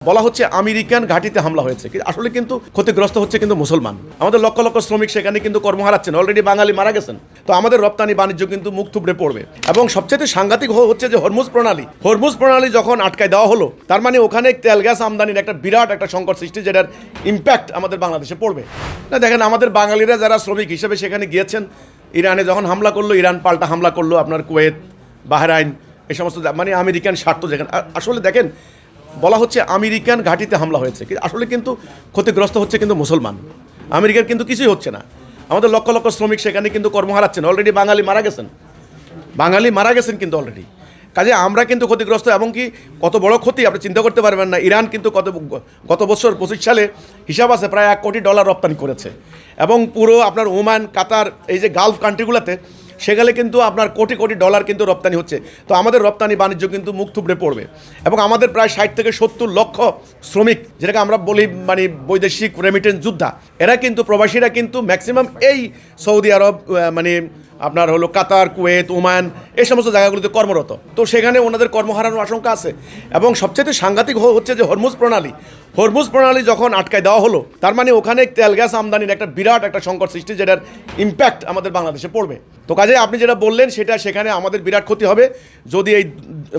বলা হচ্ছে আমেরিকান ঘাঁটিতে হামলা হয়েছে, আসলে কিন্তু ক্ষতিগ্রস্ত হচ্ছে কিন্তু মুসলমান। আমাদের লক্ষ লক্ষ শ্রমিক সেখানে কিন্তু কর্ম হারাচ্ছেন, অলরেডি বাঙালি মারা গেছেন। তো আমাদের রপ্তানি বাণিজ্য কিন্তু মুখ থুবড়ে পড়বে। এবং সবচেয়ে সাংঘাতিক হচ্ছে যে হরমুজ প্রণালী যখন আটকায় দেওয়া হলো, তার মানে ওখানে তেল গ্যাস আমদানির একটা বিরাট একটা সংকট সৃষ্টি, যেটার ইম্প্যাক্ট আমাদের বাংলাদেশে পড়বে। না দেখেন, আমাদের বাঙালিরা যারা শ্রমিক হিসেবে সেখানে গিয়েছেন, ইরানে যখন হামলা করলো, ইরান পাল্টা হামলা করলো, আপনার কুয়েত, বাহরাইন, এই সমস্ত মানে আমেরিকান স্বার্থ যেখানে। আসলে দেখেন, বলা হচ্ছে আমেরিকান ঘাঁটিতে হামলা হয়েছে, আসলে কিন্তু ক্ষতিগ্রস্ত হচ্ছে কিন্তু মুসলমান। আমেরিকার কিন্তু কিছুই হচ্ছে না। আমাদের লক্ষ লক্ষ শ্রমিক সেখানে কিন্তু কর্ম হারাচ্ছেন, অলরেডি বাঙালি মারা গেছেন কিন্তু অলরেডি। কাজে আমরা কিন্তু ক্ষতিগ্রস্ত। এবং কি কত বড় ক্ষতি আপনি চিন্তা করতে পারবেন না। ইরান কিন্তু গত বছর 25 সালে হিসাব আছে প্রায় $1 কোটি রপ্তানি করেছে। এবং পুরো আপনার ওমান, কাতার, এই যে গালফ কান্ট্রিগুলোতে, সেখানে কিন্তু আপনার কোটি কোটি ডলার কিন্তু রপ্তানি হচ্ছে। তো আমাদের রপ্তানি বাণিজ্য কিন্তু মুখ থুবড়ে পড়বে। এবং আমাদের প্রায় 60 থেকে 70 লক্ষ শ্রমিক, যেটাকে আমরা বলি মানে বৈদেশিক রেমিটেন্স যোদ্ধা, এরা কিন্তু প্রবাসীরা কিন্তু ম্যাক্সিমাম এই সৌদি আরব, মানে আপনার হলো কাতার, কুয়েত, ওমান, এই সমস্ত জায়গাগুলোতে কর্মরত। তো সেখানে ওনাদের কর্ম হারানোর আশঙ্কা আছে। এবং সবচেয়ে সাংঘাতিক হচ্ছে যে হরমুজ প্রণালী যখন আটকায় দেওয়া হলো, তার মানে ওখানে তেল গ্যাস আমদানির একটা বিরাট একটা সংকট সৃষ্টি, যেটার ইম্প্যাক্ট আমাদের বাংলাদেশে পড়বে। তো কাজে আপনি যেটা বললেন সেখানে আমাদের বিরাট ক্ষতি হবে যদি এই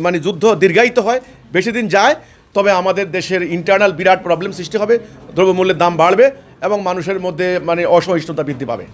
মানে যুদ্ধ দীর্ঘায়িত হয়, বেশি দিন যায়। তবে আমাদের দেশের ইন্টারনাল বিরাট প্রবলেম সৃষ্টি হবে, দ্রব্যমূল্যের দাম বাড়বে এবং মানুষের মধ্যে মানে অসহিষ্ণুতা বৃদ্ধি পাবে।